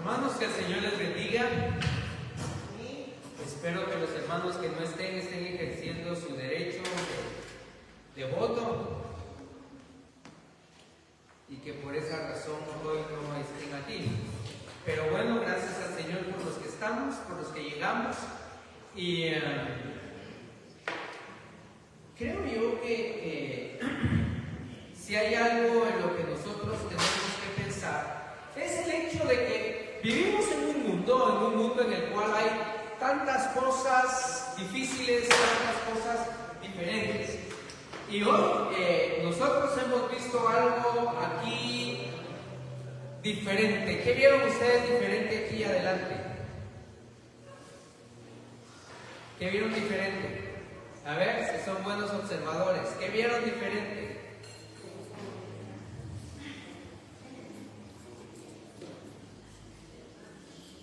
Hermanos, que el Señor les bendiga. Espero que los hermanos que no estén ejerciendo su derecho de voto y que por esa razón hoy no estén aquí. Pero bueno, gracias al Señor por los que estamos, por los que llegamos. Y creo yo que si hay algo en lo que nosotros tenemos que pensar, es el hecho de que vivimos en un mundo en el cual hay tantas cosas difíciles, tantas cosas diferentes. Y hoy nosotros hemos visto algo aquí diferente. ¿Qué vieron ustedes diferente aquí adelante? ¿Qué vieron diferente? A ver si son buenos observadores. ¿Qué vieron diferente?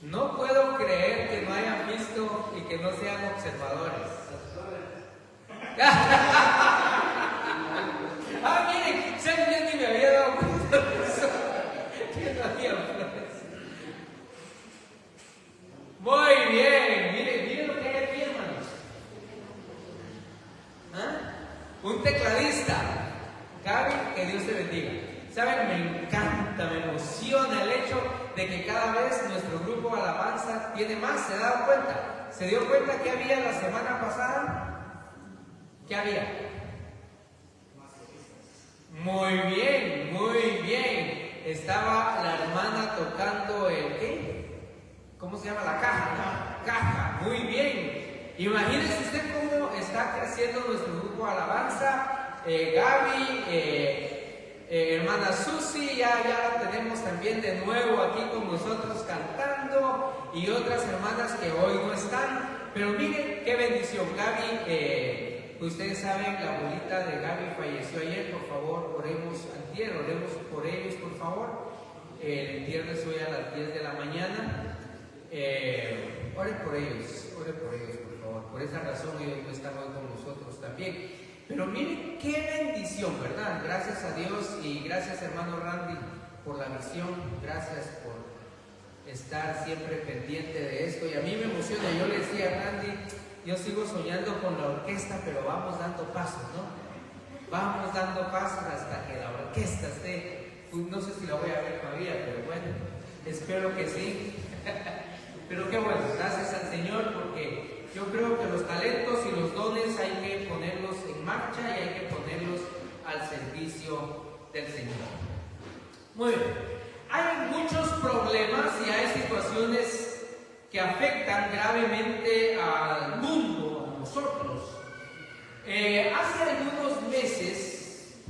No puedo creer que no hayan visto y que no sean observadores. Miren, yo ni me había dado cuenta de eso. Que no había flores. Muy bien, miren lo que hay aquí, hermanos. Un tecladista. Gaby, que Dios te bendiga. ¿Saben? Me encanta, me emociona el hecho de que cada vez nuestro grupo Alabanza tiene más. ¿Se da cuenta? ¿Se dio cuenta que había la semana pasada? ¿Qué había? Muy bien, muy bien. Estaba la hermana tocando el ¿qué? ¿Cómo se llama? La caja. Caja, muy bien. Imagínense usted cómo está creciendo nuestro grupo Alabanza. Gaby, hermana Susi, ya la tenemos también de nuevo aquí con nosotros cantando, y otras hermanas que hoy no están. Pero miren qué bendición. Gaby, ustedes saben, la abuelita de Gaby falleció ayer. Por favor, oremos por ellos, por favor. El entierro es hoy a las 10 de la mañana. Oren por ellos, por favor. Por esa razón ellos no están hoy con nosotros también. Pero miren qué bendición, ¿verdad? Gracias a Dios y gracias, hermano Randy, por la visión. Gracias por estar siempre pendiente de esto. Y a mí me emociona. Yo le decía a Randy, yo sigo soñando con la orquesta, pero vamos dando pasos, ¿no? Vamos dando pasos hasta que la orquesta esté. No sé si la voy a ver todavía, pero bueno, espero que sí. Pero qué bueno, gracias al Señor, porque yo creo que los talentos y los dones hay que ponerlos en marcha y hay que ponerlos al servicio del Señor. Muy bien, hay muchos problemas y hay situaciones que afectan gravemente al mundo, a nosotros. Hace algunos meses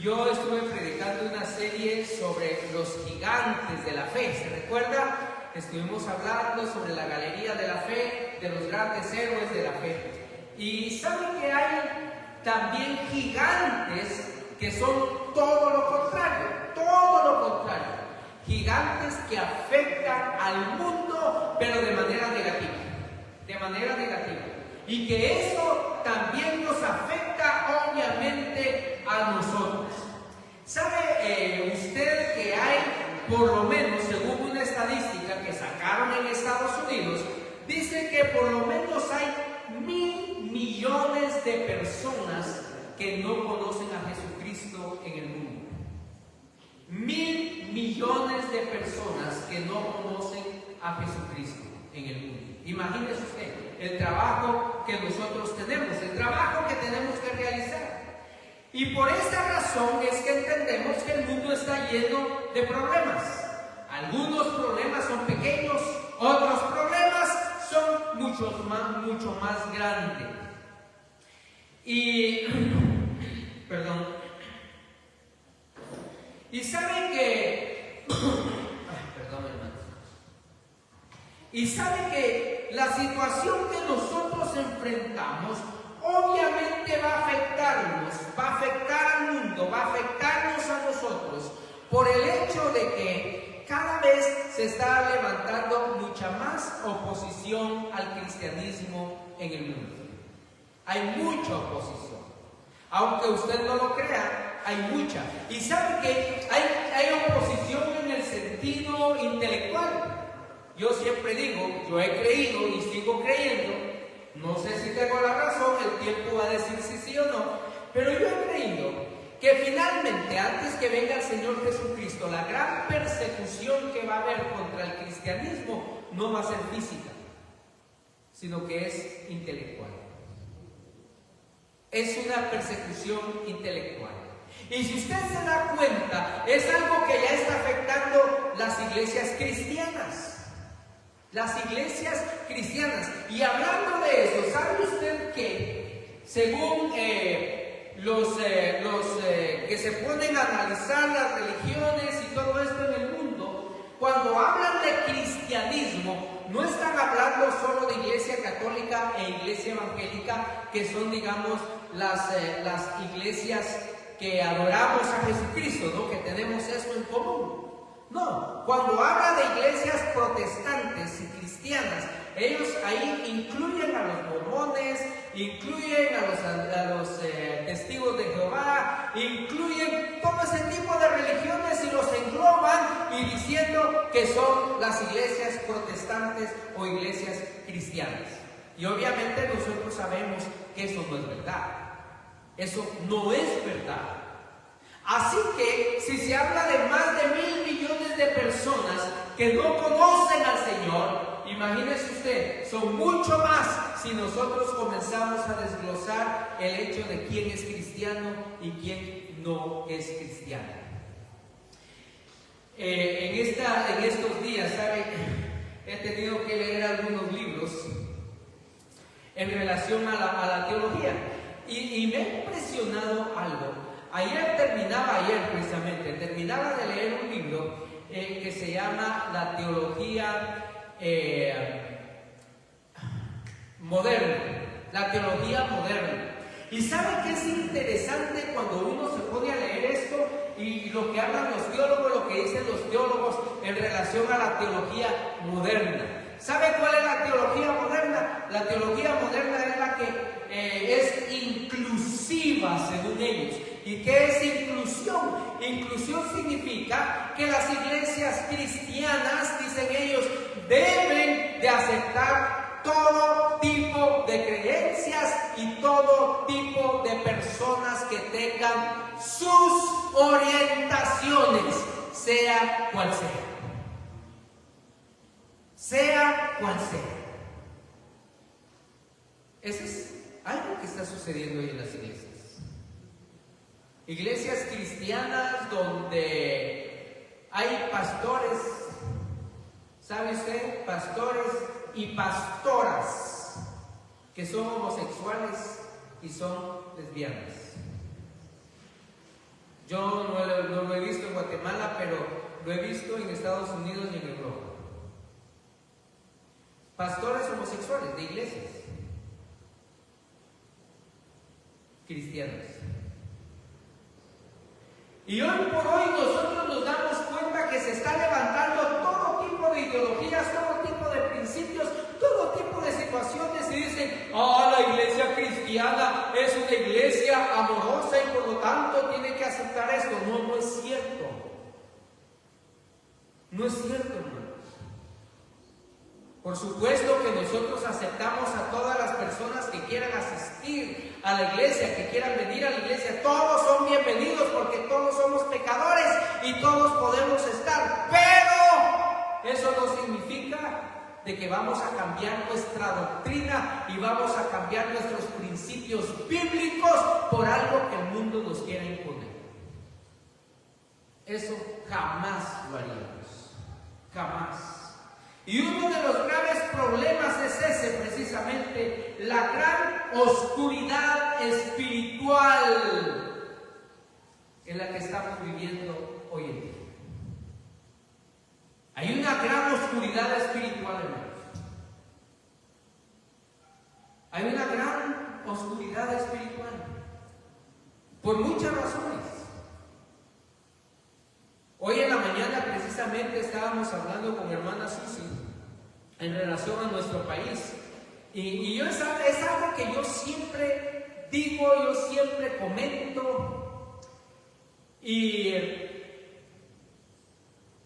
yo estuve predicando una serie sobre los gigantes de la fe. ¿Se recuerda? Estuvimos hablando sobre la galería de la fe, de los grandes héroes de la fe. Y saben que hay también gigantes que son todo lo contrario. Gigantes que afectan al mundo, pero de manera negativa. Y que eso también nos afecta, obviamente, a nosotros. ¿Sabe usted que hay, por lo menos, según una estadística que sacaron en Estados Unidos, dice que por lo menos hay 1,000 millones de personas que no conocen a Jesucristo en el mundo? 1,000 millones de personas que no conocen a Jesucristo en el mundo. Imagínese usted el trabajo que nosotros tenemos, el trabajo que tenemos que realizar. Y por esta razón es que entendemos que el mundo está lleno de problemas. Algunos problemas son pequeños, otros problemas son mucho más grandes. Y saben que la situación que nosotros enfrentamos obviamente va a afectarnos, va a afectar al mundo, va a afectarnos a nosotros, por el hecho de que cada vez se está levantando mucha más oposición al cristianismo en el mundo. Hay mucha oposición. Aunque usted no lo crea, hay mucha. Y sabe que hay oposición en el sentido cristianismo intelectual. Yo siempre digo, yo he creído y sigo creyendo, no sé si tengo la razón, el tiempo va a decir si sí o no, pero yo he creído que finalmente, antes que venga el Señor Jesucristo, la gran persecución que va a haber contra el cristianismo no va a ser física, sino que es intelectual. Es una persecución intelectual. Y si usted se da cuenta, es algo que ya está afectando las iglesias cristianas. Las iglesias cristianas. Y hablando de eso, ¿sabe usted que según los que se ponen a analizar las religiones y todo esto en el mundo, cuando hablan de cristianismo, no están hablando solo de iglesia católica e iglesia evangélica, que son, digamos, las iglesias que adoramos a Jesucristo, ¿no? Que tenemos eso en común. No, cuando habla de iglesias protestantes y cristianas, ellos ahí incluyen a los mormones, incluyen a los testigos de Jehová, incluyen todo ese tipo de religiones y los engloban y diciendo que son las iglesias protestantes o iglesias cristianas. Y obviamente nosotros sabemos que eso no es verdad. Eso no es verdad. Así que si se habla de más de 1.000 millones de personas que no conocen al Señor, imagínese usted, son mucho más si nosotros comenzamos a desglosar el hecho de quién es cristiano y quién no es cristiano. En estos días, ¿sabe? He tenido que leer algunos libros en relación a la teología y me ha impresionado algo. Ayer terminaba de leer un libro que se llama La Teología Moderna. La Teología Moderna. Y ¿sabe qué es interesante cuando uno se pone a leer esto y lo que hablan los teólogos, lo que dicen los teólogos en relación a la teología moderna? ¿Sabe cuál es la teología moderna? La teología moderna es la que es inclusiva según ellos. ¿Y qué es inclusión? Inclusión significa que las iglesias cristianas, dicen ellos, deben de aceptar todo tipo de creencias y todo tipo de personas que tengan sus orientaciones, sea cual sea. Sea cual sea. Eso es algo que está sucediendo hoy en las iglesias. Iglesias cristianas donde hay pastores, ¿sabe usted? Pastores y pastoras que son homosexuales y son lesbianas. Yo no lo he visto en Guatemala, pero lo he visto en Estados Unidos y en Europa. Pastores homosexuales de iglesias cristianas. Y hoy por hoy nosotros nos damos cuenta que se está levantando todo tipo de ideologías, todo tipo de principios, todo tipo de situaciones y dicen, la iglesia cristiana es una iglesia amorosa y por lo tanto tiene que aceptar esto. No es cierto. No es cierto, hermanos. Por supuesto que nosotros aceptamos a todas las personas que quieran asistir a la iglesia, que quieran venir a la iglesia. Todos son bienvenidos porque todos somos pecadores y todos podemos estar. Pero eso no significa de que vamos a cambiar nuestra doctrina y vamos a cambiar nuestros principios bíblicos por algo que el mundo nos quiera imponer. Eso jamás lo haríamos. Jamás. Y uno de los graves problemas es ese, precisamente, la gran oscuridad espiritual en la que estamos viviendo hoy en día. Hay una gran oscuridad espiritual, hermanos. Hay una gran oscuridad espiritual por muchas razones. Hoy en la mañana precisamente estábamos hablando con hermana Susi en relación a nuestro país. Y yo es algo que yo siempre digo, yo siempre comento. Y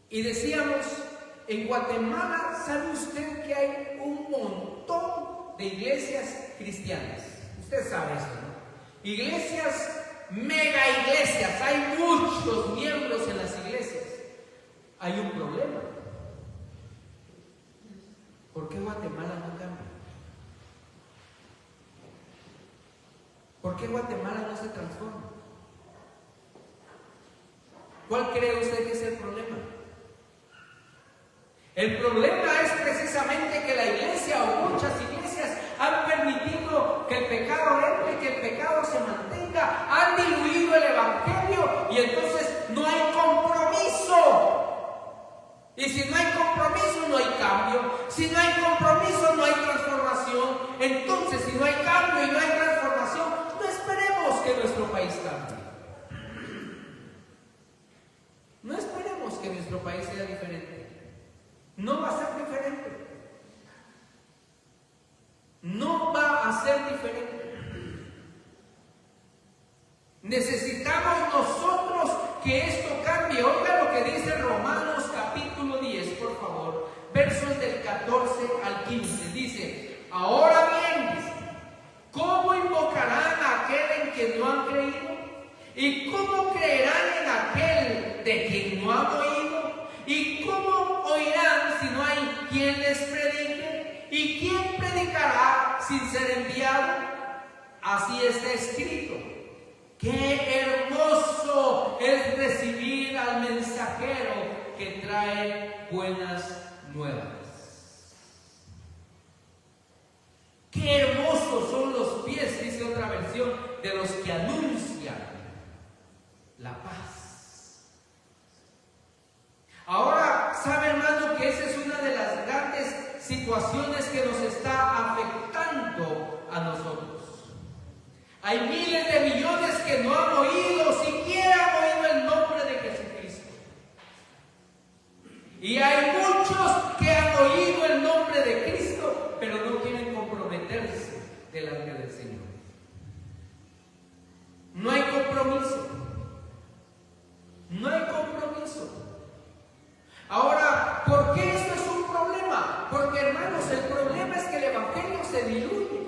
Y decíamos, en Guatemala, ¿sabe usted que hay un montón de iglesias cristianas? Usted sabe eso, ¿no? Iglesias, mega iglesias, hay muchos miembros en las iglesias. Hay un problema. ¿Por qué Guatemala no cambia? ¿Por qué Guatemala no se transforma? ¿Cuál cree usted que es el problema? El problema es precisamente que la iglesia o muchas iglesias han permitido que el pecado entre, que el pecado se mantenga, han diluido el evangelio y entonces no hay compromiso. Y si no hay compromiso, no hay cambio. Si no hay compromiso, no hay transformación. Entonces, si no hay cambio y no hay transformación, no esperemos que nuestro país cambie. No esperemos que nuestro país sea diferente. No va a ser diferente. No va a ser diferente. Necesitamos nosotros que esto cambie. Oiga lo que dice Romanos capítulo 10, por favor, versos del 14 al 15. Dice, ahora bien, ¿cómo invocarán a aquel en quien no han creído? ¿Y cómo creerán en aquel de quien no han oído? ¿Y cómo oirán si no hay quien les predique? ¿Y quién predicará sin ser enviado? Así está escrito. ¡Qué hermoso es recibir al mensajero que trae buenas nuevas! ¡Qué hermosos son los pies!, dice otra versión, de los que anuncian la paz. Ahora, ¿sabe, hermano, que esa es una de las grandes situaciones que nos está afectando a nosotros? Hay miles de millones que no han oído, siquiera han oído el nombre de Jesucristo. Y hay muchos que han oído el nombre de Cristo, pero no quieren comprometerse delante del Señor. No hay compromiso. No hay compromiso. Ahora, ¿por qué esto es un problema? Porque, hermanos, el problema es que el evangelio se diluye.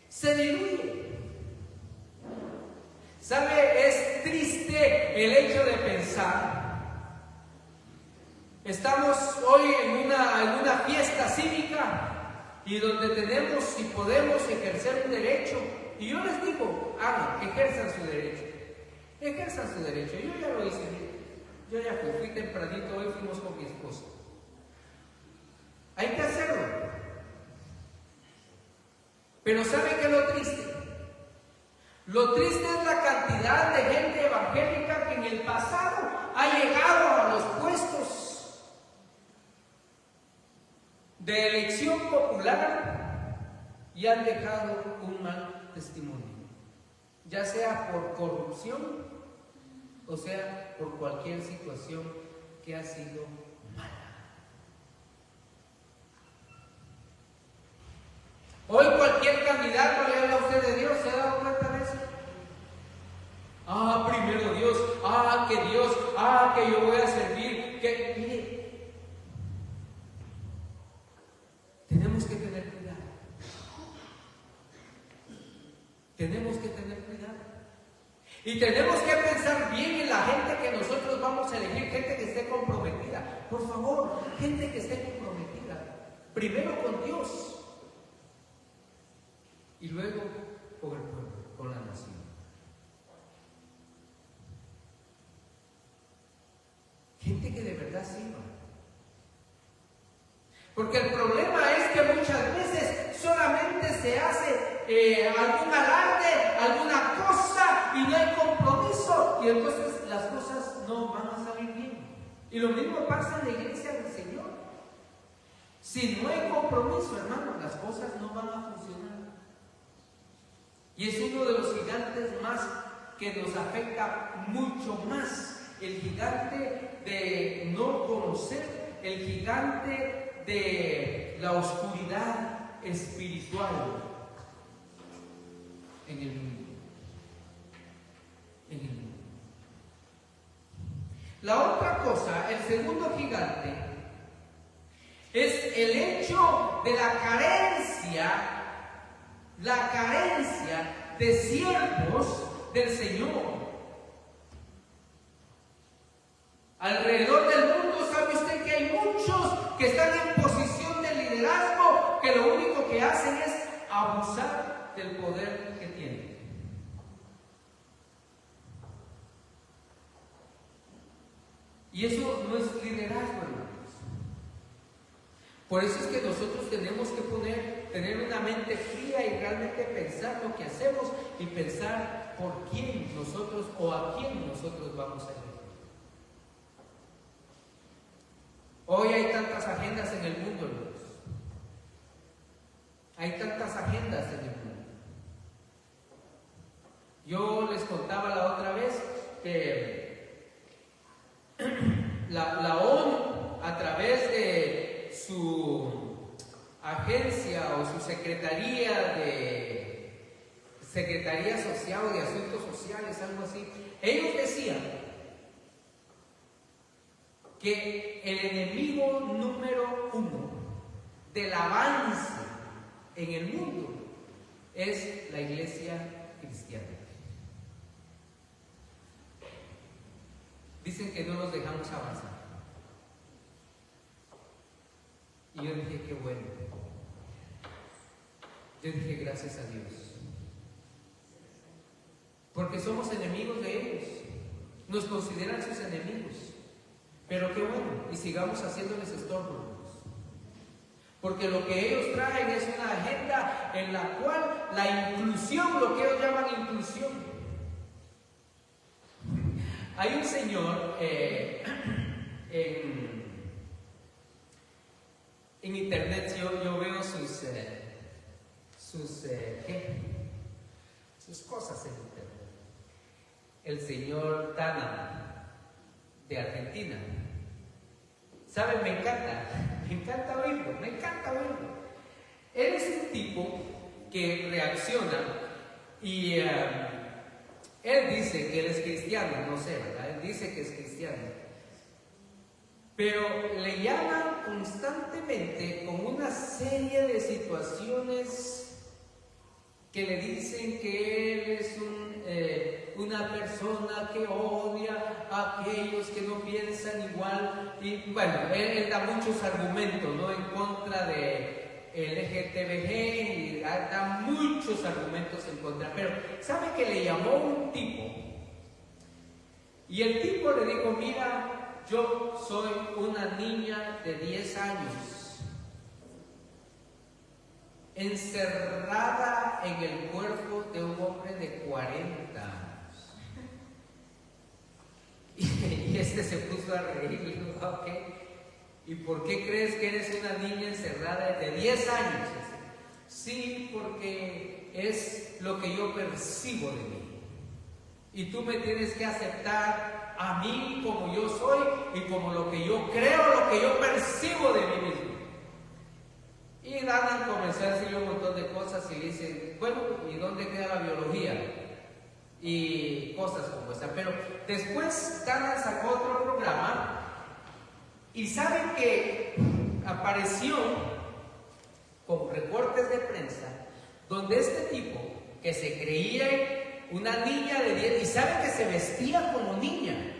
Se diluye. ¿Sabe? Es triste el hecho de pensar. Estamos hoy en una fiesta cívica y donde tenemos y podemos ejercer un derecho. Y yo les digo, ejerzan su derecho. Ejerzan su derecho. Yo ya lo hice. Yo ya fui tempranito, hoy fuimos con mi esposa. Hay que hacerlo. Pero ¿sabe qué es lo triste? Lo triste es la cantidad de gente evangélica que en el pasado ha llegado a los puestos de elección popular y han dejado un mal testimonio, ya sea por corrupción o sea por cualquier situación que ha sido mala. Hoy cualquier candidato le habla a usted de Dios, ¿se ha dado cuenta de eso? Primero Dios, que Dios, que yo voy a servir, que mire, tenemos que tener cuidado. Tenemos que tener cuidado. Y tenemos que pensar bien en la gente que nosotros vamos a elegir, gente que esté comprometida. Por favor, gente que esté comprometida. Primero con Dios. Y luego con el pueblo, con la nación. Gente que de verdad sirva. Porque el problema es que muchas veces solamente se hace algún alarde, alguna cosa y no hay compromiso. Y entonces las cosas no van a salir bien. Y lo mismo pasa en la iglesia del Señor. Si no hay compromiso, hermano, las cosas no van a funcionar. Y es uno de los gigantes más que nos afecta mucho más. El gigante de no conocer, el gigante de la oscuridad espiritual en el mundo. La otra cosa, el segundo gigante, es el hecho de la carencia de siervos del Señor. Alrededor del mundo, ¿sabe usted que hay muchos que están en posición de liderazgo que lo único que hacen es abusar del poder que tienen? Y eso no es liderazgo, hermanos. Por eso es que nosotros tenemos que tener una mente fría y realmente pensar lo que hacemos y pensar por quién nosotros o a quién nosotros vamos a ir. Hoy hay tantas agendas en el mundo, hermanos. Hay tantas agendas en el mundo. Yo les contaba la otra vez que la ONU, a través de su agencia o su secretaría social o de asuntos sociales, algo así, ellos decían que el enemigo número uno del avance en el mundo es la iglesia cristiana. Dicen que no nos dejamos avanzar. Y yo dije, qué bueno. Yo dije, gracias a Dios. Porque somos enemigos de ellos. Nos consideran sus enemigos. Pero qué bueno, y sigamos haciéndoles estorbo. Porque lo que ellos traen es una agenda en la cual la inclusión, lo que ellos llaman inclusión. Hay un señor en internet, yo veo sus cosas en internet. El señor Tana, de Argentina. ¿Saben? Me encanta oírlo. Él es un tipo que reacciona y él dice que él es cristiano, no sé, ¿verdad? Él dice que es cristiano. Pero le llaman constantemente con una serie de situaciones que le dicen que él es una persona que odia a aquellos que no piensan igual. Y bueno, él da muchos argumentos, ¿no?, en contra de LGTBG y da muchos argumentos en contra. Pero ¿sabe que le llamó un tipo? Y el tipo le dijo, mira, yo soy una niña de 10 años encerrada en el cuerpo de un hombre de 40 años. Y este se puso a reír y dijo, ok, ¿y por qué crees que eres una niña encerrada de 10 años? Sí, porque es lo que yo percibo de mí. Y tú me tienes que aceptar a mí como yo soy y como lo que yo creo, lo que yo percibo de mí mismo. Y Dana comenzó a decirle un montón de cosas y le dice, bueno, ¿y dónde queda la biología? Y cosas como esa. Pero después Dana sacó otro programa y saben que apareció con reportes de prensa donde este tipo que se creía una niña de 10 y sabe que se vestía como niña.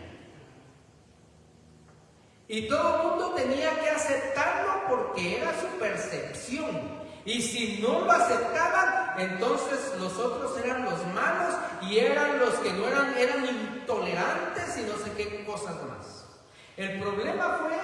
Y todo el mundo tenía que aceptarlo porque era su percepción. Y si no lo aceptaban, entonces los otros eran los malos y eran los que no eran intolerantes y no sé qué cosas más. El problema fue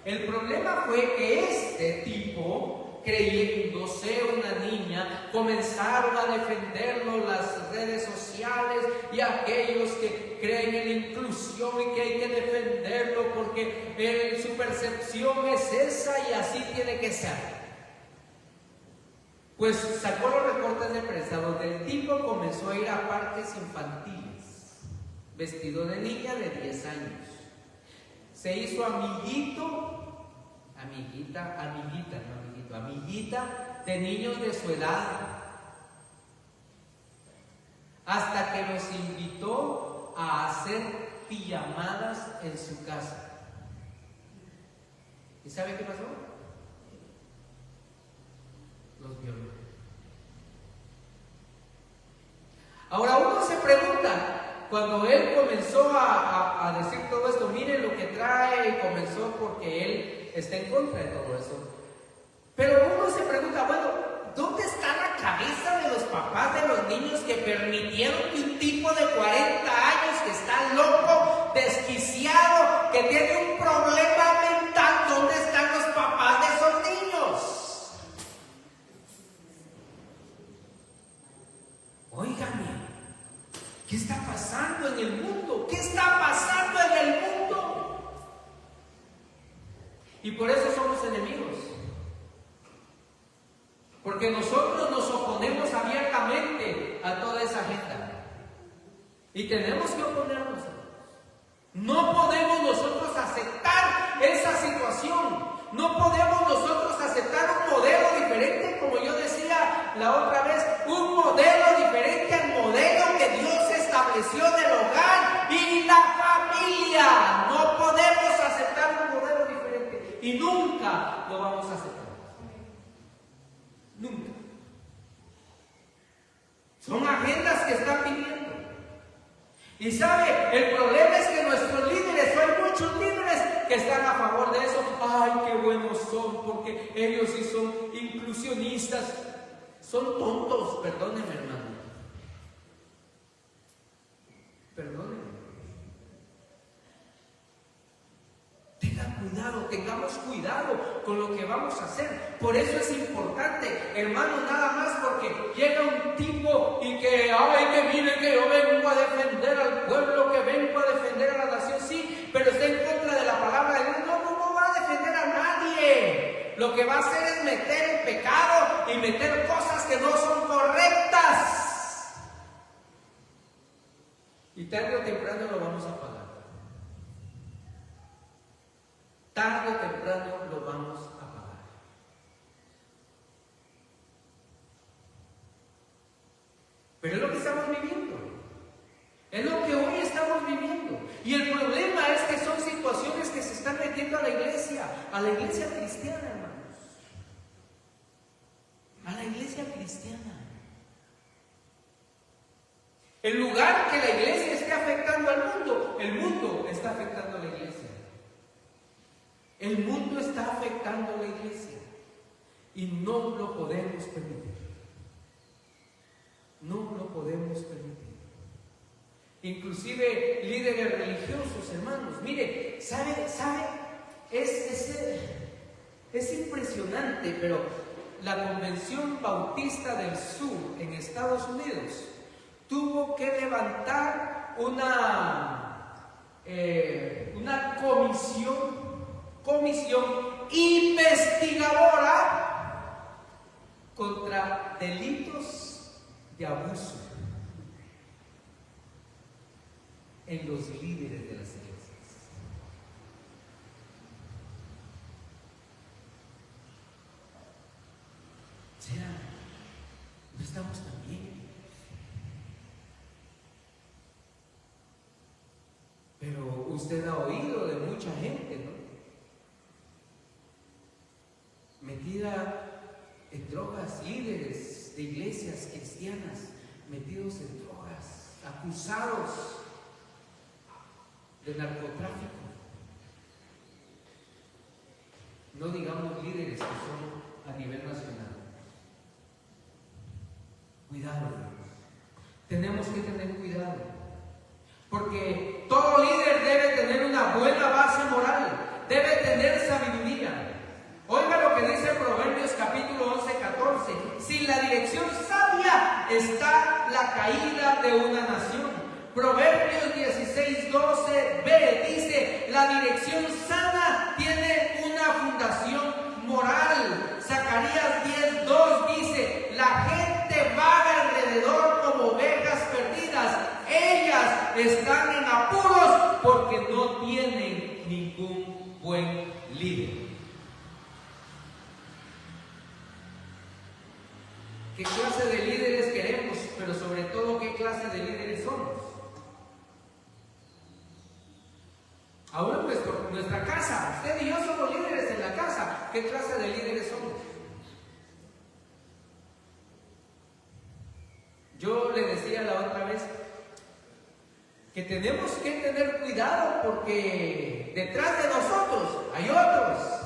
El problema fue que este tipo, creyéndose una niña, comenzaron a defenderlo las redes sociales y aquellos que creen en la inclusión y que hay que defenderlo porque su percepción es esa y así tiene que ser. Pues sacó los reportes de prensa donde el tipo comenzó a ir a parques infantiles, vestido de niña de 10 años. Se hizo amiguita de niños de su edad, hasta que los invitó a hacer pijamadas en su casa. ¿Y sabe qué pasó? Los violó. Ahora uno se pregunta, cuando él comenzó a decir todo esto, miren lo que trae, y comenzó porque él está en contra de todo eso. Pero uno se pregunta, bueno, ¿dónde está la cabeza de los papás de los niños que permitieron que un tipo de 40 años que está loco, desquiciado, que tiene un problema mental, ¿dónde están los papás de esos niños? Óigame, ¿qué está pasando en el mundo? ¿Qué está pasando en el mundo? Y por eso somos enemigos. Porque nosotros nos oponemos abiertamente a toda esa agenda. Y tenemos que oponernos. No podemos nosotros aceptar esa situación. No podemos nosotros aceptar un modelo diferente, como yo decía la otra vez, un modelo diferente al modelo que Dios estableció del hogar y la familia. No podemos aceptar un modelo diferente y nunca lo vamos a aceptar. Nunca. Son agendas que están viviendo. Y sabe, el problema es que nuestros líderes, hay muchos líderes que están a favor de eso. Ay, qué buenos son, porque ellos sí son inclusionistas. Son tontos, perdónenme, hermano. Perdónenme. Tengan cuidado, tengamos cuidado con lo que vamos a hacer. Por eso es importante, hermano, nada más porque llega un tipo y que, ay, que mire que yo vengo a defender al pueblo, que vengo a defender a la nación, sí, pero está en contra de la palabra de Dios. No va a defender a nadie. Lo que va a hacer es meter el pecado y meter cosas que no son correctas. Y tarde o temprano lo vamos a pagar. Tarde o temprano lo vamos a pagar. Pero es lo que estamos viviendo. Es lo que hoy estamos viviendo. Y el problema es que son situaciones que se están metiendo a la iglesia cristiana, hermanos. A la iglesia cristiana. En lugar que la iglesia esté afectando al mundo, el mundo está afectando a la iglesia. El mundo está afectando a la iglesia y no lo podemos permitir. No lo podemos permitir. Inclusive líderes religiosos, hermanos. Mire, ¿sabe? Es impresionante, pero la Convención Bautista del Sur en Estados Unidos tuvo que levantar una comisión investigadora contra delitos de abuso en los líderes de las iglesias. O sea, no estamos tan bien. Pero usted ha oído de mucha gente, ¿no? Metida en drogas, líderes de iglesias cristianas metidos en drogas, acusados de narcotráfico. No digamos líderes que son a nivel nacional. Cuidado, tenemos que tener cuidado, porque todo líder debe tener una buena base moral, debe tener sabiduría. Oiga lo que dice Proverbios capítulo 11:14. Sin la dirección sabia está la caída de una nación. Proverbios 16:12b dice: la dirección sana tiene una fundación moral. Zacarías 10:2 dice: la gente vaga alrededor como ovejas perdidas. Ellas están en apuros porque no tienen ningún buen líder. ¿Qué clase de líderes queremos? Pero sobre todo, ¿qué clase de líderes somos? ¿qué clase de líderes somos? Yo le decía la otra vez que tenemos que tener cuidado porque detrás de nosotros hay otros.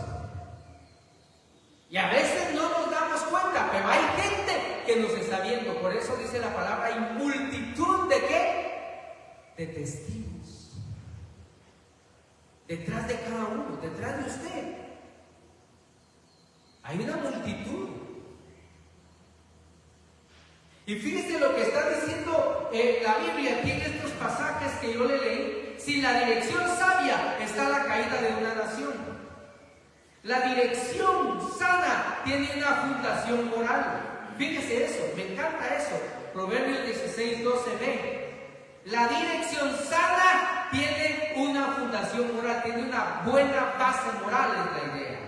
Y a veces no nos damos cuenta, pero hay gente que nos está viendo. Por eso dice la palabra, hay multitud de ¿qué? De testigos. Detrás de cada uno, detrás de usted. Hay una multitud. Y fíjese lo que está diciendo la Biblia aquí en estos pasajes que yo le leí. Si la dirección sabia está la caída de una nación. La dirección sana tiene una fundación moral. Fíjese eso, me encanta eso. Proverbios 16:12b. La dirección sana tiene una fundación moral, tiene una buena base moral, es la idea.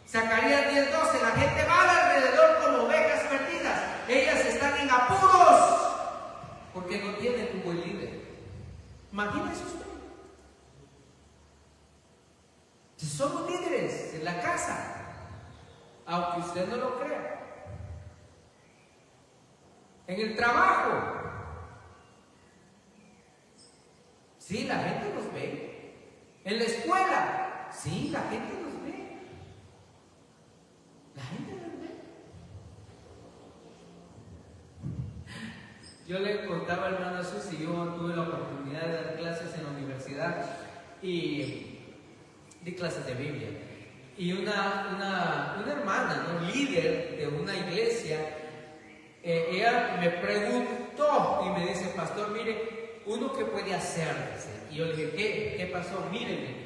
Zacarías 10:12, la gente va alrededor como ovejas perdidas. Ellas están en apuros porque no tienen un buen líder. Imagínese usted. Si somos líderes en la casa, aunque usted no lo crea, en el trabajo, sí, la gente nos ve. En la escuela, sí, la gente nos ve. La gente nos ve. Yo le contaba al hermano Susi, yo tuve la oportunidad de dar clases en la universidad y di clases de Biblia. Y una hermana, ¿no? Líder de una iglesia, ella me preguntó y me dice, pastor, mire, ¿uno qué puede hacer? Y yo le dije, ¿qué pasó? Mírenme.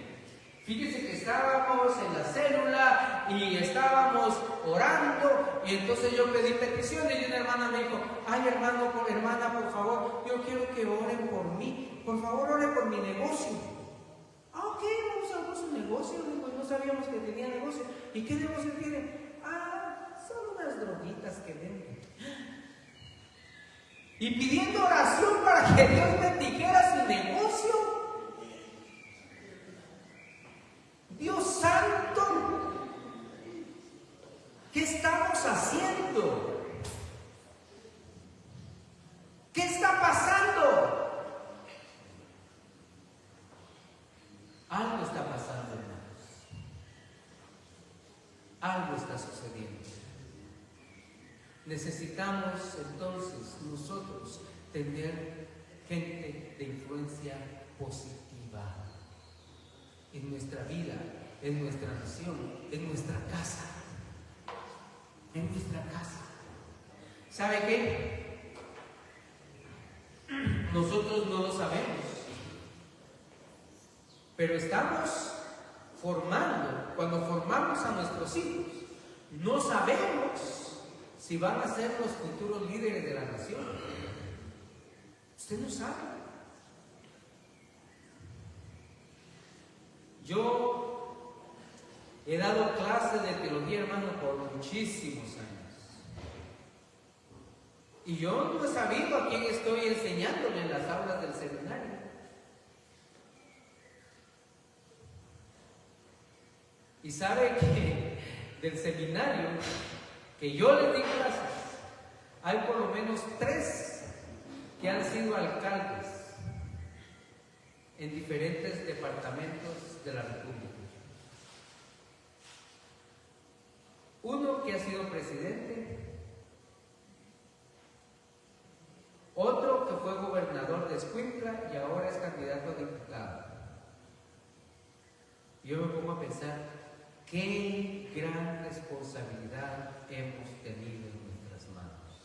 Fíjense que estábamos en la célula y estábamos orando, y entonces yo pedí peticiones y una hermana me dijo, ay hermana, por favor, yo quiero que oren por mí, por favor oren por mi negocio. Ah, ok, vamos a ver su negocio. No sabíamos que tenía negocio. ¿Y qué negocio tiene? Ah, son unas droguitas que venden. Y pidiendo oración para que Dios bendijera su negocio. Dios santo, ¿qué estamos haciendo? ¿Qué está pasando? Algo está pasando, hermanos. Algo está sucediendo. Necesitamos entonces nosotros tener gente de influencia positiva en nuestra vida, en nuestra nación, en nuestra casa. En nuestra casa. ¿Sabe qué? Nosotros no lo sabemos. Pero estamos formando, cuando formamos a nuestros hijos, no sabemos si van a ser los futuros líderes de la nación. Usted no sabe. Yo he dado clases de teología, hermano, por muchísimos años. Y yo no he sabido a quién estoy enseñándole en las aulas del seminario. Y sabe que del seminario que yo les di clases, hay por lo menos 3 que han sido alcaldes en diferentes departamentos de la República. Uno que ha sido presidente, otro que fue gobernador de Escuintla y ahora es candidato a diputado. Yo me pongo a pensar, qué gran responsabilidad hemos tenido en nuestras manos.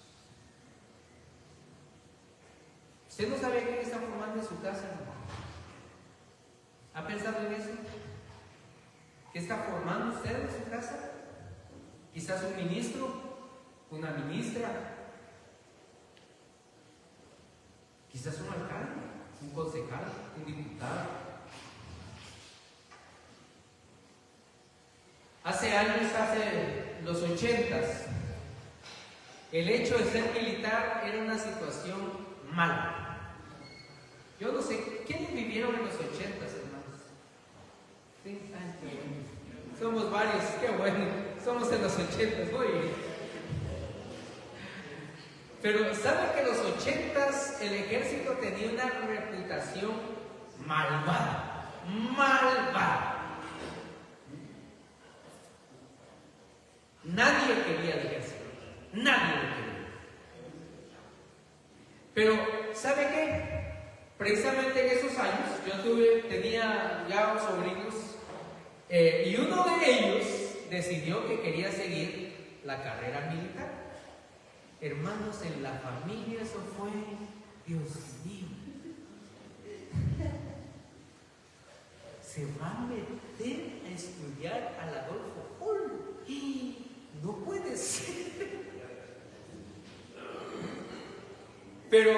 ¿Usted no sabe quién está formando en su casa? ¿Ha pensado en eso? ¿Qué está formando usted en su casa? Quizás un ministro, una ministra, quizás un alcalde, un concejal, un diputado. Hace años, hace los 80s, el hecho de ser militar era una situación mala. Yo no sé, ¿quiénes vivieron en los 80s, hermanos? Somos varios, qué bueno. Somos en los 80, muy bien. Pero ¿saben que en los 80s el ejército tenía una reputación malvada? Malvada. Nadie quería el ejército. Nadie lo quería. Pero ¿sabe qué? Precisamente en esos años yo tenía ya sobrinos y uno de ellos decidió que quería seguir la carrera militar. Hermanos, en la familia eso fue, Dios mío, se va a meter a estudiar al Adolfo Hall. No puede ser. Pero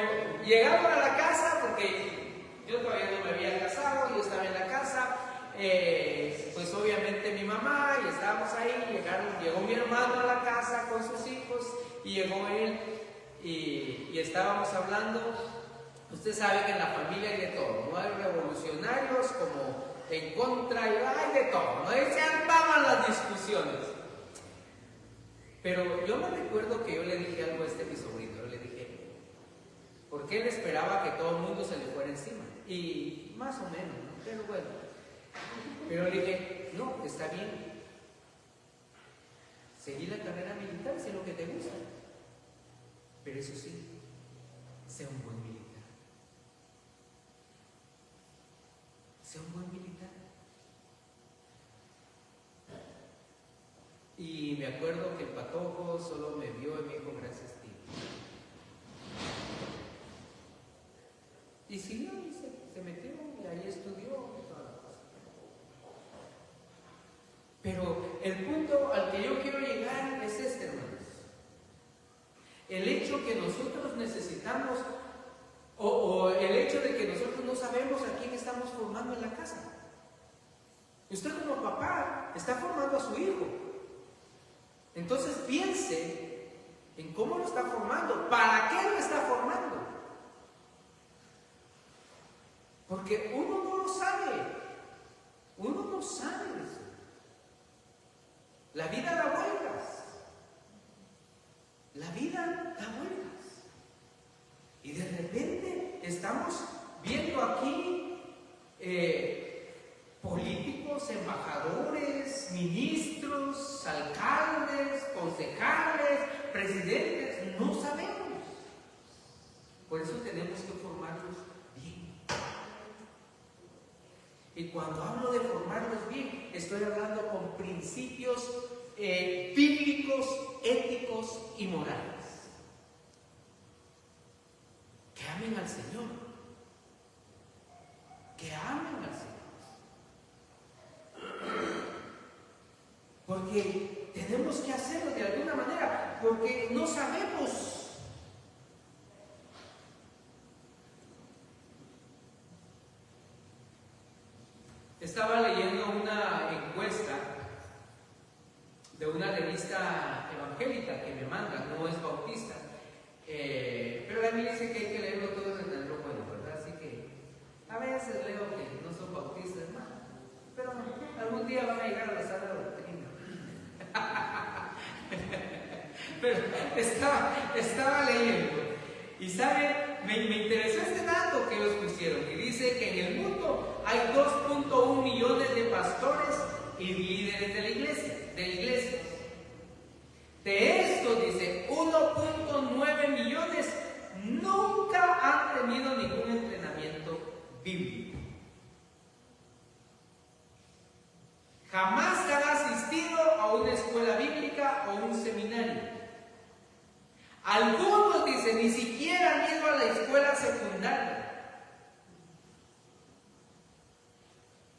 llegaron a la casa, porque yo todavía no me había casado, yo estaba en la casa, pues obviamente mi mamá, y estábamos ahí, llegó mi hermano a la casa con sus hijos, y llegó él, y estábamos hablando. Usted sabe que en la familia hay de todo, no hay revolucionarios como en contra, y hay de todo, ¿no? Ahí se armaban las discusiones. Pero yo me recuerdo que yo le dije algo a mi sobrino, yo le dije, porque él esperaba que todo el mundo se le fuera encima, y más o menos, ¿no? Pero bueno, pero le dije, no, está bien, seguí la carrera militar, si es lo que te gusta, pero eso sí, sea un buen militar. Sea un buen militar. Y me acuerdo que el patojo solo me vio y me dijo, gracias, tío. Y siguió y se metió y ahí estudió y toda la cosa. Pero el punto al que yo quiero llegar es este, hermanos. El hecho que nosotros necesitamos, o el hecho de que nosotros no sabemos a quién estamos formando en la casa. Usted como papá está formando a su hijo. Entonces piense en cómo lo está formando, para qué lo está formando. Porque uno no lo sabe. Uno no sabe eso. La vida da vueltas. La vida da vueltas. Y de repente estamos viendo aquí políticos, embajadores, ministros, alcaldes, concejales, presidentes. No sabemos. Por eso tenemos que formarlos bien. Y cuando hablo de formarlos bien, estoy hablando con principios bíblicos, éticos y morales. Que amen al Señor. Que amen al Señor. Porque tenemos que hacerlo de alguna manera, porque no sabemos. Estaba leyendo una encuesta de una revista evangélica que me manda, no es bautista, pero a mí dice que hay que leerlo todo en el lo bueno, ¿verdad? Así que a veces leo que no son bautistas, hermano, pero algún día van a llegar a la sala de doctrina. Pero estaba leyendo y ¿sabe? Me interesó este dato que ellos pusieron y dice que en el mundo hay 2.1 millones de pastores y líderes de la iglesia, De estos, dice, 1.9 millones nunca han tenido ningún entrenamiento bíblico. Jamás han asistido a una escuela bíblica o un seminario. Algunos, dice, ni siquiera han ido a la escuela secundaria.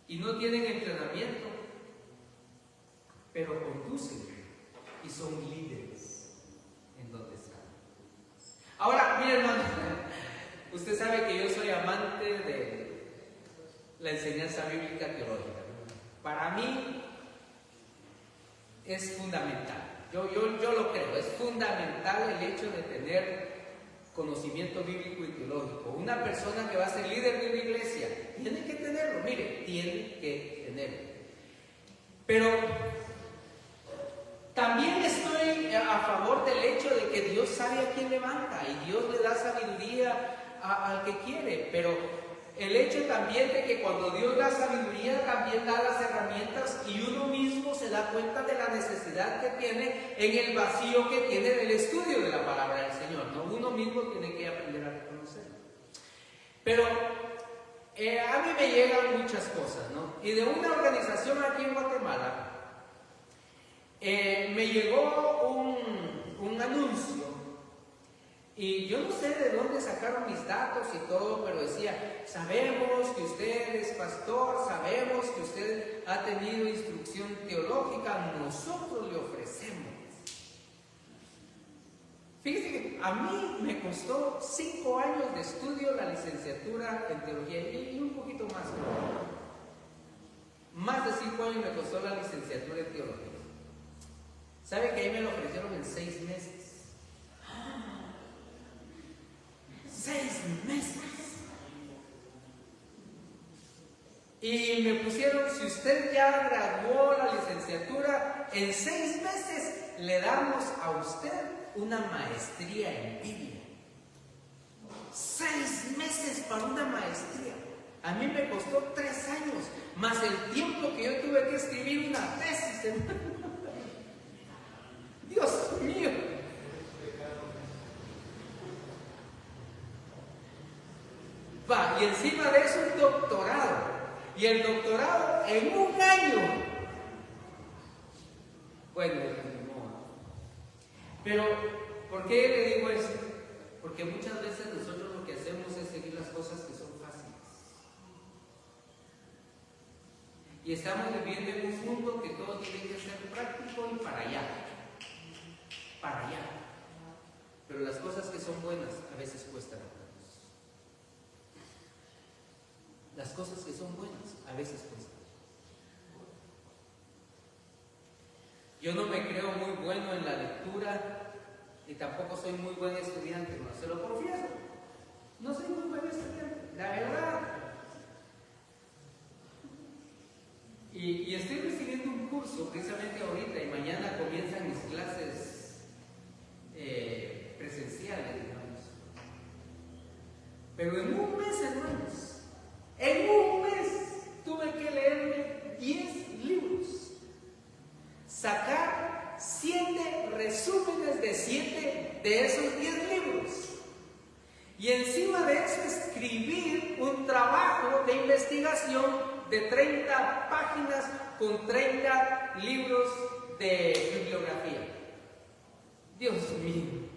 Y no tienen entrenamiento, pero conducen y son líderes en donde están. Ahora, mire, hermano, usted sabe que yo soy amante de la enseñanza bíblica teológica. Para mí es fundamental. Yo lo creo, es fundamental el hecho de tener conocimiento bíblico y teológico. Una persona que va a ser líder de una iglesia tiene que tenerlo, mire, tiene que tenerlo. Pero también estoy a favor del hecho de que Dios sabe a quién levanta y Dios le da sabiduría al que quiere. Pero el hecho también de que cuando Dios da sabiduría, también da las herramientas y uno mismo se da cuenta de la necesidad que tiene en el vacío que tiene del estudio de la palabra del Señor, ¿no? Uno mismo tiene que aprender a reconocerlo. Pero a mí me llegan muchas cosas, ¿no? Y de una organización aquí en Guatemala me llegó un anuncio y yo no sé de dónde sacaron mis datos y todo, pero decía: sabemos que usted es pastor, sabemos que usted ha tenido instrucción teológica, nosotros le ofrecemos. Fíjese que a mí me costó 5 años de estudio la licenciatura en teología y un poquito más. Más de 5 años me costó la licenciatura en teología. ¿Sabe que ahí me lo ofrecieron en 6 meses? 6 meses. Y me pusieron: si usted ya graduó la licenciatura, en 6 meses le damos a usted una maestría en Biblia. 6 meses para una maestría. A mí me costó 3 años, más el tiempo que yo tuve que escribir una tesis, hermano. Dios mío. Va, y encima de eso un doctorado. Y el doctorado en 1 año. Bueno, no. Pero, ¿por qué le digo eso? Porque muchas veces nosotros lo que hacemos es seguir las cosas que son fáciles. Y estamos viviendo en un mundo que todo tiene que ser práctico y para allá. Para allá. Pero las cosas que son buenas a veces cuestan menos. Las cosas que son buenas a veces cuestan. Yo no me creo muy bueno en la lectura y tampoco soy muy buen estudiante, no se lo confieso. No soy muy buen estudiante, la verdad. Y estoy recibiendo un curso precisamente ahorita y mañana comienzan mis clases presenciales, digamos. Pero en 1 mes, hermanos, en 1 mes tuve que leerme 10 libros, sacar 7 resúmenes de 7 de esos 10 libros y encima de eso escribir un trabajo de investigación de 30 páginas con 30 libros de bibliografía. Dios mío.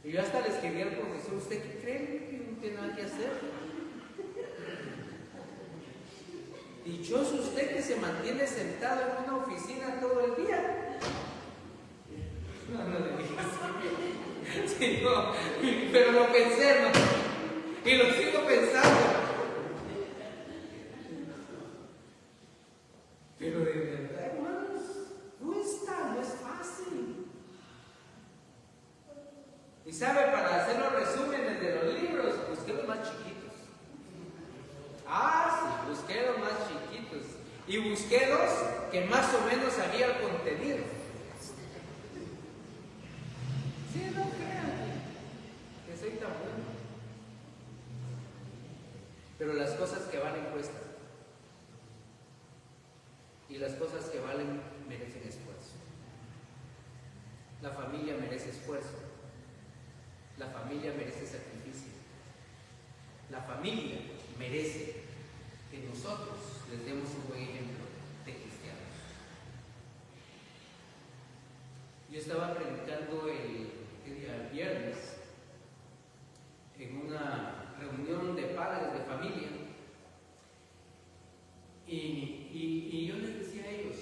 Y yo hasta le escribí al profesor: ¿usted qué cree que no tiene nada que hacer? Dichoso usted que se mantiene sentado en una oficina todo el día. No le dije así. Sí, no, pero lo pensé, hermano. Y lo sigo pensando. Pero de verdad, hermanos, no es fácil. Y sabe, para hacer los resúmenes de los libros, busqué los más chiquitos. Sí, busqué los más chiquitos. Y busqué los que más o menos sabía el contenido. Sí, no crean que soy tan bueno. Pero las cosas que valen cuestan. Y las cosas que valen merecen esfuerzo. La familia merece esfuerzo. La familia merece sacrificio. La familia merece que nosotros les demos un buen ejemplo de cristianos. Yo estaba predicando el viernes en una reunión de padres de familia y yo les decía a ellos: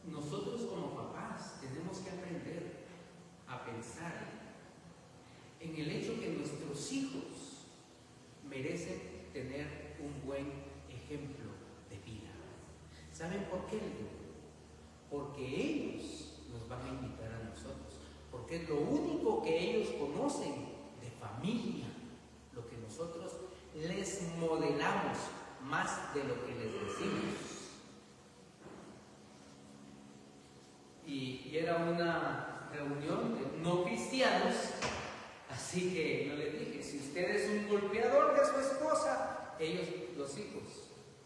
nosotros como papás tenemos que aprender a pensar en el hecho que nuestros hijos merecen tener un buen ejemplo de vida. ¿Saben por qué? Porque ellos nos van a invitar a nosotros, porque es lo único que ellos conocen de familia, lo que nosotros les modelamos más de lo que les decimos. Y era una reunión de no cristianos, así que yo les dije, si usted es un golpeador de su esposa, ellos, los hijos,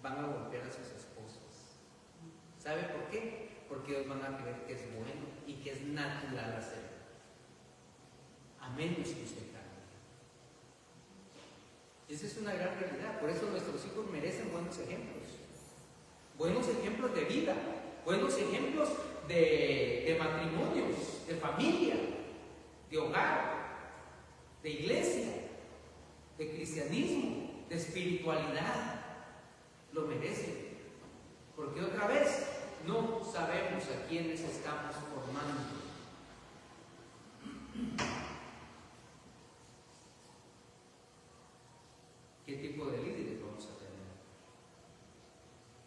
van a golpear a sus esposas. ¿Sabe por qué? Porque ellos van a creer que es bueno y que es natural hacerlo, a menos que usted cambie. Esa es una gran realidad. Por eso nuestros hijos merecen buenos ejemplos de vida, buenos ejemplos de matrimonios, de familia, de hogar, de iglesia, de cristianismo, de espiritualidad. Lo merecen, porque otra vez no sabemos a quiénes estamos formando. ¿Qué tipo de líderes vamos a tener?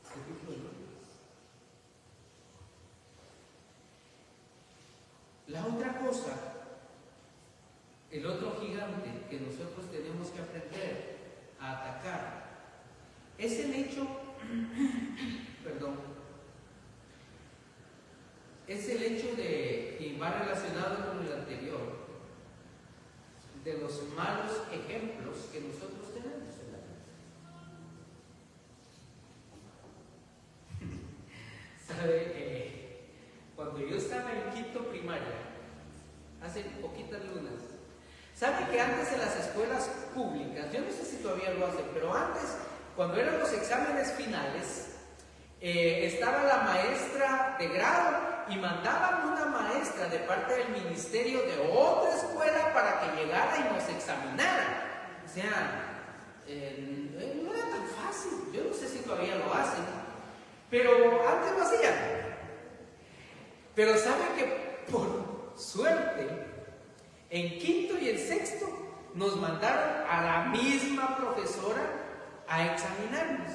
¿Qué tipo de líderes? La otra cosa, el otro gigante que nosotros tenemos que aprender a atacar, es el hecho, es el hecho de, y va relacionado con el anterior, de los malos ejemplos que nosotros tenemos en la vida. ¿Sabe? Cuando yo estaba en quinto primaria, hace poquitas lunas, ¿sabe que antes en las escuelas públicas, yo no sé si todavía lo hacen, pero antes, cuando eran los exámenes finales, estaba la maestra de grado y mandaban una maestra de parte del ministerio de otra escuela para que llegara y nos examinara? O sea, no era tan fácil. Yo no sé si todavía lo hacen, pero antes lo hacían. Pero ¿sabe que por suerte en quinto y en sexto nos mandaron a la misma profesora a examinarnos?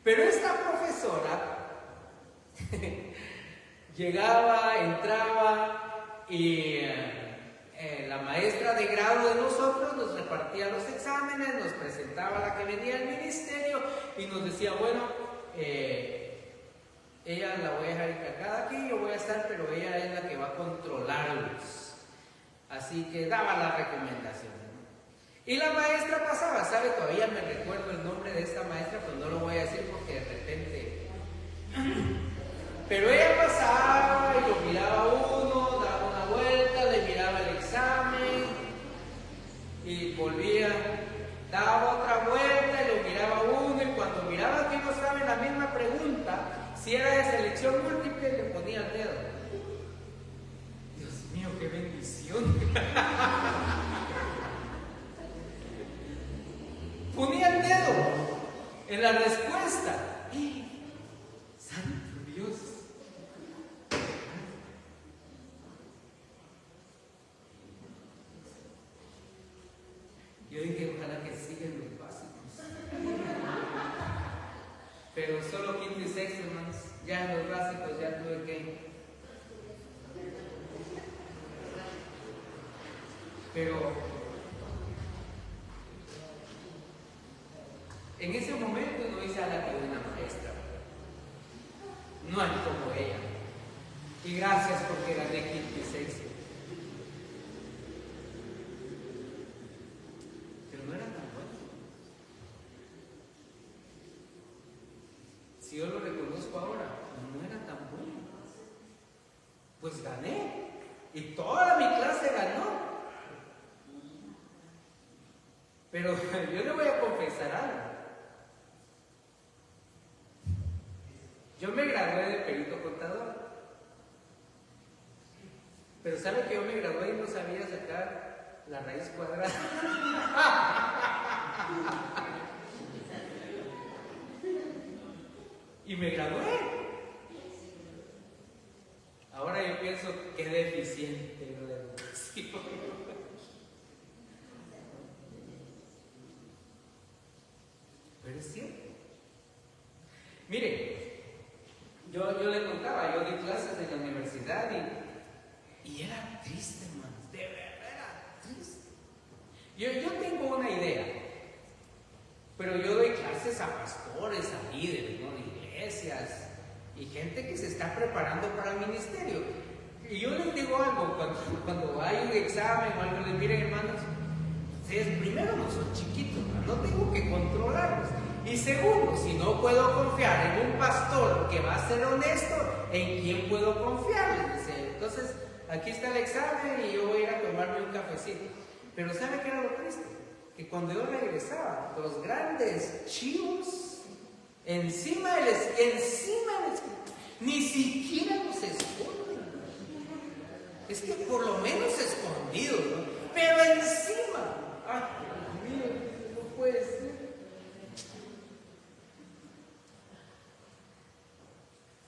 Pero esta profesora llegaba, entraba y la maestra de grado de nosotros nos repartía los exámenes, nos presentaba la que venía del ministerio y nos decía, bueno, ella la voy a dejar encargada aquí, yo voy a estar, pero ella es la que va a controlarlos. Así que daba la recomendación. Y la maestra pasaba, ¿sabe? Todavía me recuerdo el nombre de esta maestra, pues no lo voy a decir porque de repente... Pero ella pasaba y lo miraba a uno, daba una vuelta, le miraba el examen y volvía, daba otra vuelta y lo miraba a uno, y cuando miraba que uno estaba en la misma pregunta, si era de selección múltiple, le ponía el dedo. Dios mío, qué bendición. Ponía el dedo en la respuesta. ¡Santo Dios! Yo dije, ojalá que sigan los básicos. Pero solo quinto y sexto, hermanos. Ya en los básicos ya tuve que... Pero... en ese momento no hice a la que una maestra. No hay como ella. Y gracias porque gané quinto y sexto. Pero no era tan bueno. Si yo lo reconozco ahora, no era tan bueno. Pues gané. Y toda mi clase ganó. Pero yo le voy a confesar algo. Yo me gradué de perito contador, pero ¿sabe que yo me gradué y no sabía sacar la raíz cuadrada? Y me gradué. Ahora yo pienso que deficiente lo de educación. Pero es cierto. Mire, yo le contaba, yo di clases en la universidad y era triste, hermano, de verdad era triste. Yo tengo una idea, pero yo doy clases pastores, a líderes, ¿no?, de iglesias y gente que se está preparando para el ministerio. Y yo les digo algo, cuando hay un examen o algo, les miren, hermanos, ustedes primero no son chiquitos, no tengo que controlarlos. Y segundo, si no puedo confiar en un pastor que va a ser honesto, ¿en quién puedo confiar? Les dice. Entonces, aquí está el examen y yo voy a ir a tomarme un cafecito. Pero ¿sabe qué era lo triste? Que cuando yo regresaba, los grandes chivos encima del ni siquiera los esconden. Es que por lo menos escondidos, ¿no? Pero encima. Ay, Dios mío, no puede ser.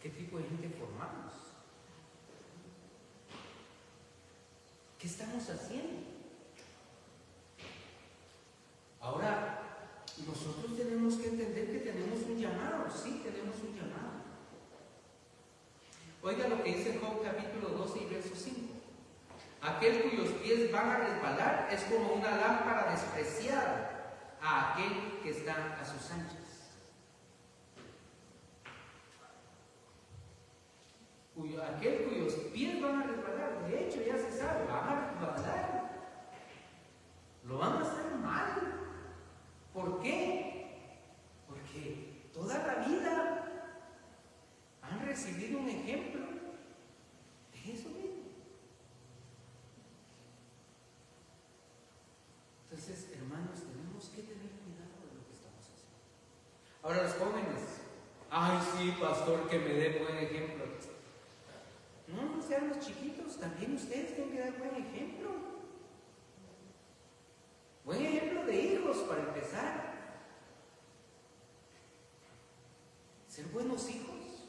¿Qué tipo de gente formamos? ¿Qué estamos haciendo? Ahora, nosotros tenemos que entender que tenemos un llamado. Sí, tenemos un llamado. Oiga lo que dice Job capítulo 12 y verso 5. Aquel cuyos pies van a resbalar es como una lámpara despreciada a aquel que está a sus anchas. Aquel cuyos pies van a resbalar, de hecho ya se sabe, van a resbalar. Lo van a hacer mal. ¿Por qué? Porque toda la vida han recibido un ejemplo de eso mismo. Entonces, hermanos, tenemos que tener cuidado de lo que estamos haciendo. Ahora los jóvenes, ay sí, pastor, que me dé buen ejemplo. No sean los chiquitos, también ustedes tienen que dar buen ejemplo. Buen ejemplo de hijos para empezar. Ser buenos hijos.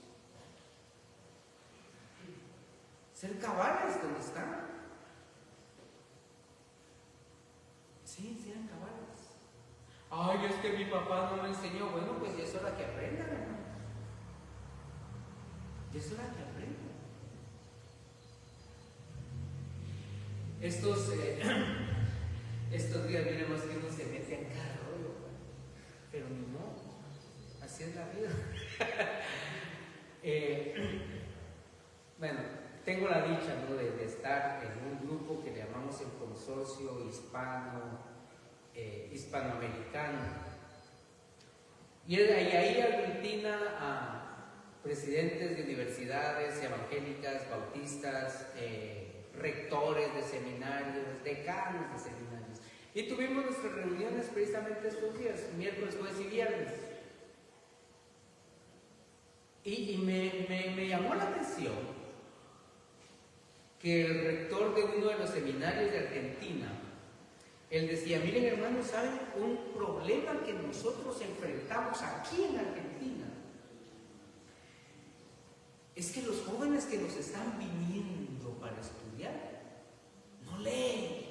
Ser cabales donde están. Sí, sean cabales. Ay, es que mi papá no me enseñó. Bueno, pues ya es hora que aprendan, hermano. Ya es hora que aprendan. Estos días, miren, más que uno se mete en cada rollo, pero ni modo, así es la vida. Bueno, tengo la dicha, ¿no?, de estar en un grupo que le llamamos el Consorcio Hispanoamericano. Y ahí aglutina a presidentes de universidades evangélicas, bautistas, rectores de seminarios, decanos de seminarios. Y tuvimos nuestras reuniones precisamente estos días, miércoles, jueves y viernes. Y me llamó la atención que el rector de uno de los seminarios de Argentina, él decía, miren hermanos, ¿saben un problema que nosotros enfrentamos aquí en Argentina? Es que los jóvenes que nos están viniendo para estudiar no leen.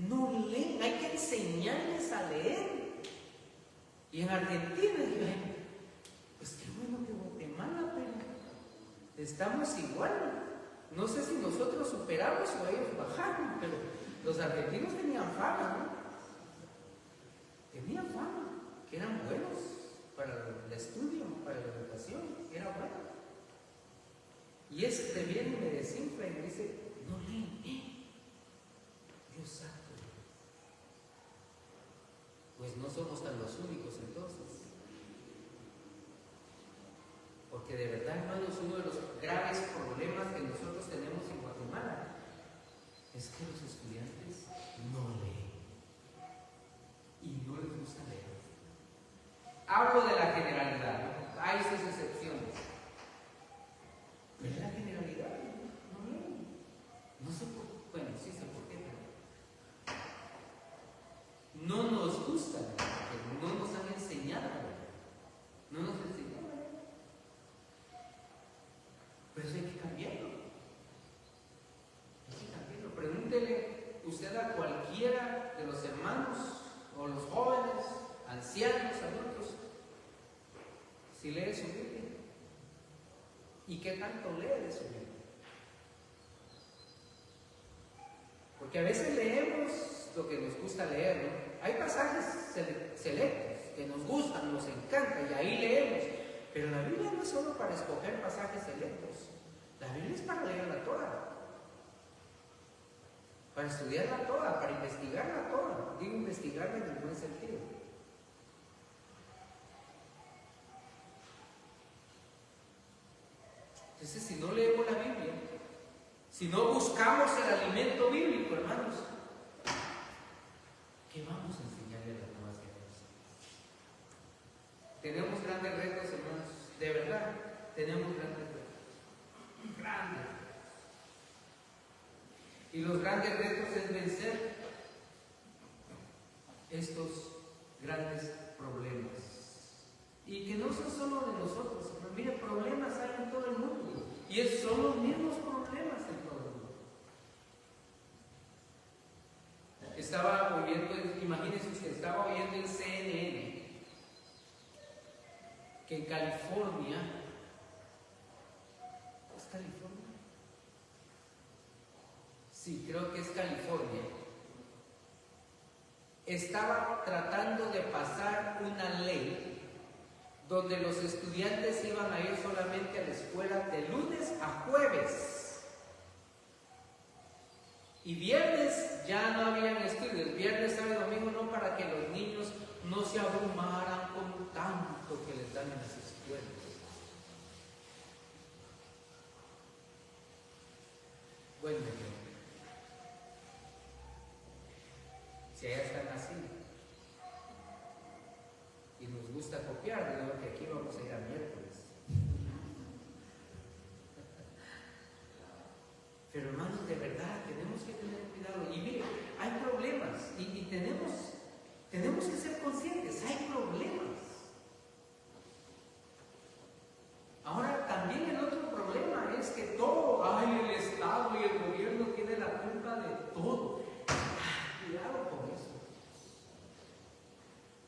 No leen, hay que enseñarles a leer. Y en Argentina, pues qué bueno que Guatemala, pero estamos igual. No sé si nosotros superamos o ellos bajaron, pero los argentinos tenían fama, ¿no? Tenían fama, que eran buenos para el estudio, para la educación, era bueno. Y este viene y me desinfla y me dice, no leen, Dios santo. Pues no somos tan los únicos entonces. Porque de verdad, hermanos, uno de los graves problemas que nosotros tenemos en Guatemala es que los estudiantes no leen y no les gusta leer. Hablo de la generalidad, ¿no? Hay sus excepciones, pero es la generalidad, no leen. No sé por qué, bueno, sí sé por qué, pero no nos gusta, porque no nos han enseñado a leer. No nos enseñaron. Pero eso hay que cambiarlo. Hay que cambiarlo. Pregúntele usted a cualquiera de los hermanos o los jóvenes, ancianos, adultos, si lee su Biblia. ¿Y qué tanto lee de su Biblia? Porque a veces leemos lo que nos gusta leer, ¿no? Hay pasajes selectos que nos gustan, nos encanta y ahí leemos. Pero la Biblia no es solo para escoger pasajes selectos. La Biblia es para leerla toda, para estudiarla toda, para investigarla toda. Digo investigarla en el buen sentido. Entonces, si no leemos la Biblia, si no buscamos el alimento bíblico, hermanos, ¿qué vamos a enseñarle a las nuevas generaciones? Tenemos grandes retos, hermanos, de verdad, tenemos grandes retos, grandes. Y los grandes retos es vencer estos grandes problemas. Y que no son solo de nosotros, hermanos. Mire, problemas hay en todo el mundo. Y son los mismos problemas en todo el mundo. Estaba oyendo, imagínense usted, estaba oyendo en CNN que en California, ¿es California? Sí, creo que es California. Estaba tratando de pasar una ley donde los estudiantes iban a ir solamente a la escuela de lunes a jueves. Y viernes ya no habían estudios. Viernes, sábado y domingo no, para que los niños no se abrumaran con tanto que les dan en las escuelas. Bueno, si allá están así y nos gusta copiar, digo que aquí vamos a ir a miércoles. Pero hermanos, de verdad, tenemos que tener cuidado. Y mire, hay problemas y tenemos que ser conscientes, hay problemas. Ahora, también el otro problema es que todo, el Estado y el gobierno tiene la culpa de todo. Cuidado con eso.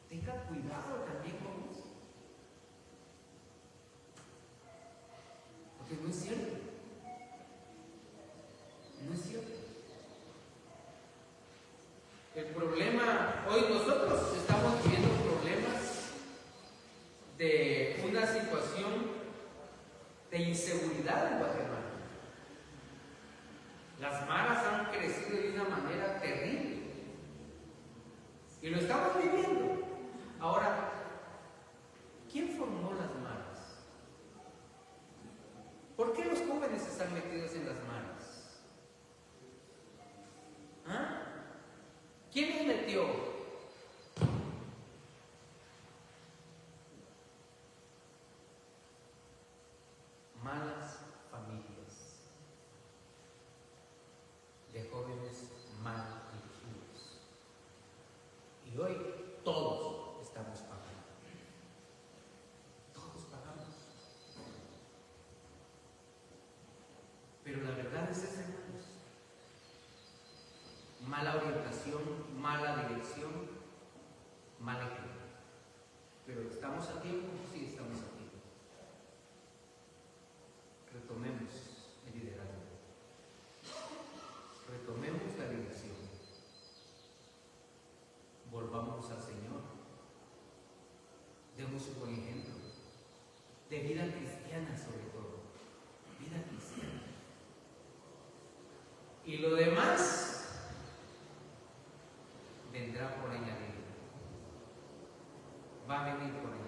Tenga cuidado también con eso. Porque no es cierto. No es cierto. El problema, hoy nosotros estamos viviendo problemas de una situación de inseguridad en Guatemala. Las maras han crecido de una manera terrible. Y lo estamos viviendo. Ahora, ¿quién formó las maras? ¿Por qué los jóvenes están metidos en las maras? ¿Ah? ¿Quién los metió? Malas familias de jóvenes mal dirigidos. Y hoy todos estamos pagando. Todos pagamos. Pero la verdad es esa, hermanos. Mala orientación, mala dirección, mal ejemplo. Pero ¿estamos a tiempo? Sí, estamos a tiempo. Retomemos el liderazgo. Retomemos la dirección. Volvamos al Señor. Demos un buen ejemplo. De vida cristiana sobre todo. Vida cristiana. Y lo demás vendrá por añadidura. Va a venir por añadidura.